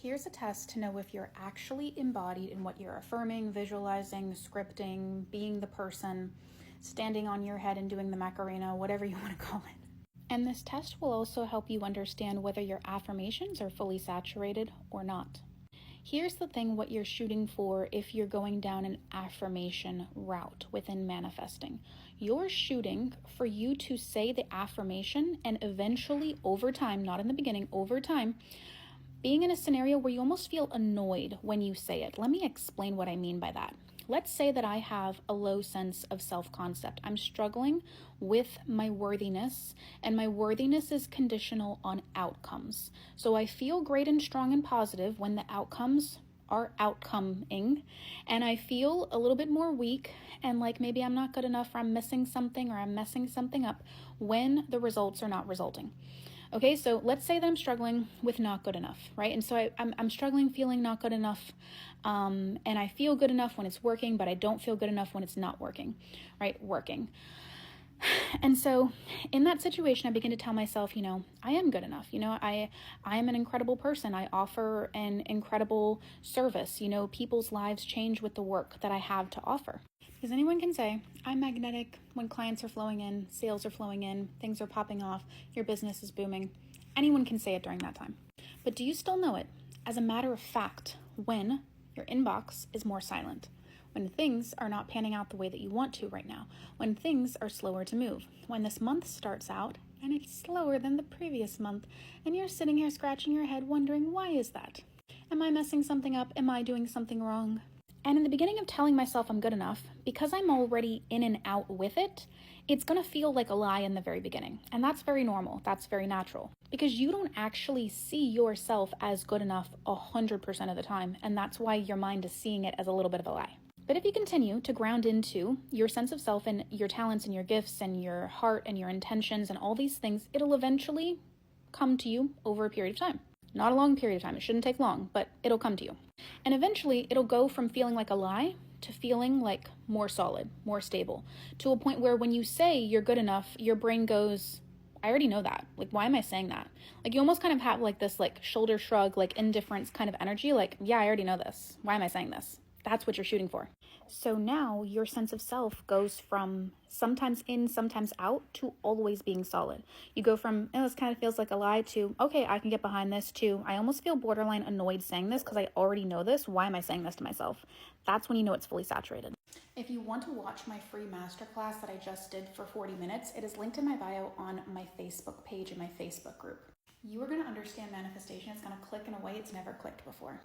Here's a test to know if you're actually embodied in what you're affirming, visualizing, scripting, being the person, standing on your head and doing the Macarena, whatever you want to call it. And this test will also help you understand whether your affirmations are fully saturated or not. Here's the thing, what you're shooting for if you're going down an affirmation route within manifesting. You're shooting for you to say the affirmation and eventually over time, not in the beginning, over time, being in a scenario where you almost feel annoyed when you say it. Let me explain what I mean by that. Let's say that I have a low sense of self-concept. I'm struggling with my worthiness, and my worthiness is conditional on outcomes. So I feel great and strong and positive when the outcomes are outcoming, and I feel a little bit more weak and like maybe I'm not good enough, or I'm missing something, or I'm messing something up when the results are not resulting. Okay, so let's say that I'm struggling with not good enough, right? And so I'm struggling feeling not good enough, and I feel good enough when it's working, but I don't feel good enough when it's not working, right? Working. And so in that situation, I begin to tell myself, I am good enough. I am an incredible person. I offer an incredible service. People's lives change with the work that I have to offer. Because anyone can say, I'm magnetic when clients are flowing in, sales are flowing in, things are popping off, your business is booming. Anyone can say it during that time. But do you still know it as a matter of fact when your inbox is more silent? When things are not panning out the way that you want to right now, when things are slower to move, when this month starts out and it's slower than the previous month, and you're sitting here scratching your head wondering, why is that? Am I messing something up? Am I doing something wrong? And in the beginning of telling myself I'm good enough, because I'm already in and out with it, it's going to feel like a lie in the very beginning. And that's very normal. That's very natural. Because you don't actually see yourself as good enough 100% of the time. And that's why your mind is seeing it as a little bit of a lie. But if you continue to ground into your sense of self and your talents and your gifts and your heart and your intentions and all these things, it'll eventually come to you over a period of time. Not a long period of time. It shouldn't take long, but it'll come to you. And eventually it'll go from feeling like a lie to feeling like more solid, more stable, to a point where when you say you're good enough, your brain goes, I already know that. Like, why am I saying that? Like, you almost kind of have like this like shoulder shrug, like indifference kind of energy. Like, yeah, I already know this. Why am I saying this? That's what you're shooting for. So now your sense of self goes from sometimes in, sometimes out to always being solid. You go from, this kind of feels like a lie to, okay, I can get behind this, to, I almost feel borderline annoyed saying this because I already know this. Why am I saying this to myself? That's when you know it's fully saturated. If you want to watch my free masterclass that I just did for 40 minutes, it is linked in my bio on my Facebook page and my Facebook group. You are going to understand manifestation. It's going to click in a way it's never clicked before.